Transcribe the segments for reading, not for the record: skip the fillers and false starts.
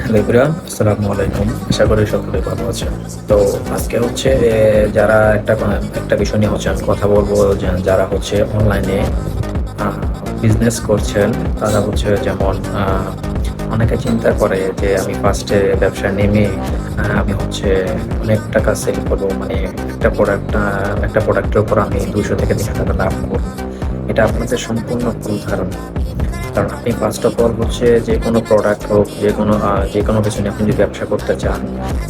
Hello everyone, আসসালামু আলাইকুম। আশা করি সকলে ভালো আছেন। তো আজকে হচ্ছে যারা একটা বিষয় নিয়ে হচ্ছে আমি কথা বলবো, যারা হচ্ছে অনলাইনে বিজনেস করছেন, তারা হচ্ছে যেমন অনেকে চিন্তা করে যে আমি ফার্স্টে ব্যবসায় নেমে আমি হচ্ছে অনেক টাকা সেল করবো, মানে একটা প্রোডাক্টের উপর আমি 200 থেকে 300 টাকা লাভ করবো। এটা আপনাদের সম্পূর্ণ ভুল ধারণা। কারণ আপনি ফার্স্ট অফ অল হচ্ছে যেকোনো প্রোডাক্ট হোক, যেকোনো কিছু নিয়ে আপনি যদি ব্যবসা করতে চান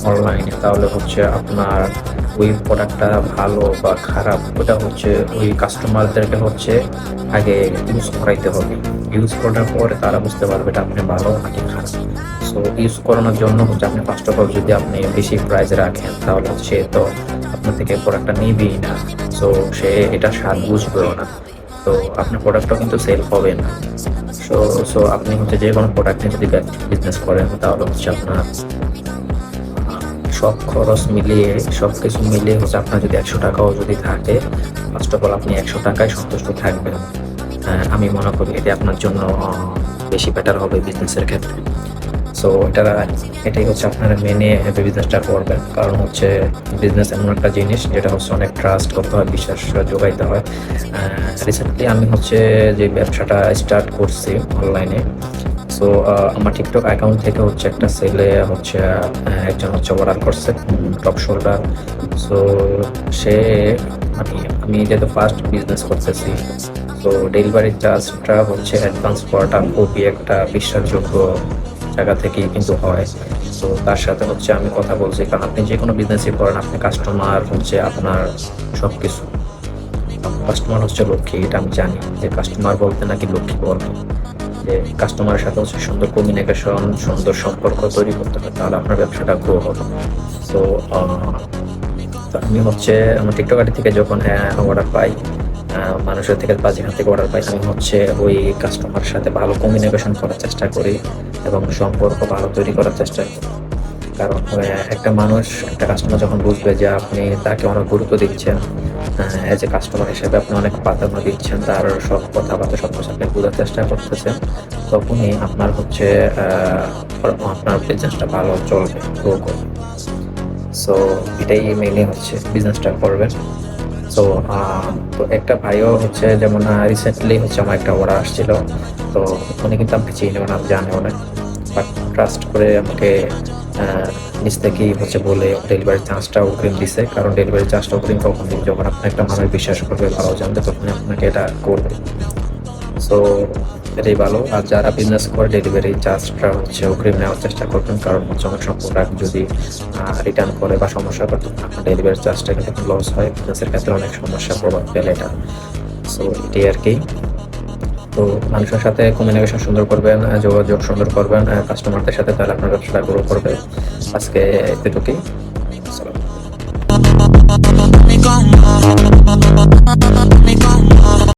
অনলাইনে, তাহলে হচ্ছে আপনার ওই প্রোডাক্টটা ভালো বা খারাপ ওটা হচ্ছে ওই কাস্টমারদেরকে হচ্ছে আগে ইউজ করাইতে হবে। ইউজ করার পরে তারা বুঝতে পারবে এটা আপনি ভালো নাকি খারাপ। সো ইউজ করানোর জন্য হচ্ছে আপনি ফার্স্ট অফ অল যদি আপনি বেশি প্রাইস রাখেন, তাহলে হচ্ছে সে তো আপনার থেকে প্রোডাক্টটা নিবেই না। সো সে এটা স্বাদ বুঝবেও না। তো আপনার প্রোডাক্টটাও কিন্তু সেল হবে না। সো সো আপনি হচ্ছে যে কোনো প্রোডাক্ট নিয়ে যদি বিজনেস করেন, তাহলে হচ্ছে আপনার সব খরচ মিলিয়ে সব কিছু মিলিয়ে হচ্ছে আপনার যদি 100 টাকাও যদি থাকে, ফার্স্ট অফ অল আপনি 100 টাকায় সন্তুষ্ট থাকবেন। আমি মনে করি এটা আপনার জন্য বেশি বেটার হবে বিজনেসের ক্ষেত্রে। সো এটাই হচ্ছে আপনারা মেনে বিজনেসটা করবেন। কারণ হচ্ছে বিজনেস এমন একটা জিনিস যেটা হচ্ছে অনেক ট্রাস্ট করতে হয়, বিশ্বাস যোগাইতে হয়। রিসেন্টলি আমি হচ্ছে যে ব্যবসাটা স্টার্ট করছি অনলাইনে। সো আমার টিকটক অ্যাকাউন্ট থেকে হচ্ছে একটা ছেলে হচ্ছে একজন হচ্ছে অর্ডার করছে টপ শোল্ডার। সো সে মানে আমি যেহেতু ফার্স্ট বিজনেস করতেছি, তো ডেলিভারি চার্জটা হচ্ছে অ্যাডভান্স করাটা খুবই একটা বিশ্বাসযোগ্য জায়গা থেকেই কিন্তু হয়। তো তার সাথে হচ্ছে আমি কথা বলছি, কারণ আপনি যে কোনো বিজনেসই করেন, আপনি কাস্টমার হচ্ছে আপনার সব কিছু। কাস্টমার হচ্ছে লক্ষ্মী, এটা আমি জানি যে কাস্টমার বলতে নাকি লক্ষ্মী বলতে, যে কাস্টমারের সাথে হচ্ছে সুন্দর কমিউনিকেশন, সুন্দর সম্পর্ক তৈরি করতে হবে, তাহলে আপনার ব্যবসাটা গ্রো হবে। তো আমি হচ্ছে আমার টিকটক আইডি থেকে যখন অর্ডার পাই, মানুষের থেকে বা যেখান থেকে অর্ডার পাই, আমি হচ্ছে ওই কাস্টমারের সাথে ভালো কমিউনিকেশন করার চেষ্টা করি এবং সম্পর্ক ভালো তৈরি করার চেষ্টা করি। কারণ একটা কাস্টমার যখন বুঝবে যে আপনি তাকে অনেক গুরুত্ব দিচ্ছেন, অ্যাজ এ কাস্টমার হিসেবে আপনি অনেক প্রাধান্য দিচ্ছেন, তার সব কথাবার্তা সব কিছু আপনি বোঝার চেষ্টা করতেছেন, তখনই আপনার হচ্ছে আপনার বিজনেসটা ভালো চলবে, গ্রো করবে। সো এটাই মেইনলি হচ্ছে বিজনেসটা করবেন। সো তো একটা ভাইও হচ্ছে যেমন রিসেন্টলি হচ্ছে আমার একটা অর্ডার আসছিল। তো উনি কিন্তু আমাকে চিনেও না, জানেও না, বাট ট্রাস্ট করে আমাকে নিজ থেকেই হচ্ছে বলে ডেলিভারি চার্জটা অগ্রিম দিছে। কারণ ডেলিভারি চার্জটা অগ্রিম কখন দিন, যখন আপনি একটা মানুষ বিশ্বাস করবে, ভালো জানবে, তখন আপনাকে এটা করবে। সো এটাই ভালো। আর যারা বিজনেস করে ডেলিভারি চার্জটা হচ্ছে অগ্রিম নেওয়ার চেষ্টা করবেন, কারণ হচ্ছে অনেক সময় প্রোডাক্ট যদি রিটার্ন করে বা সমস্যা করে, তখন আপনার ডেলিভারি চার্জটা কিন্তু লস হয়, বিজনেসের ক্ষেত্রে অনেক সমস্যা প্রভাব ফেলে এটা। সো এটাই আর কি। তো মানুষের সাথে কমিউনিকেশন সুন্দর করবেন, যোগাযোগ সুন্দর করবেন কাস্টমারদের সাথে, তাহলে আপনার ব্যবসাটা গ্রো করবে। আজকে এতটুকুই। আসসালাম।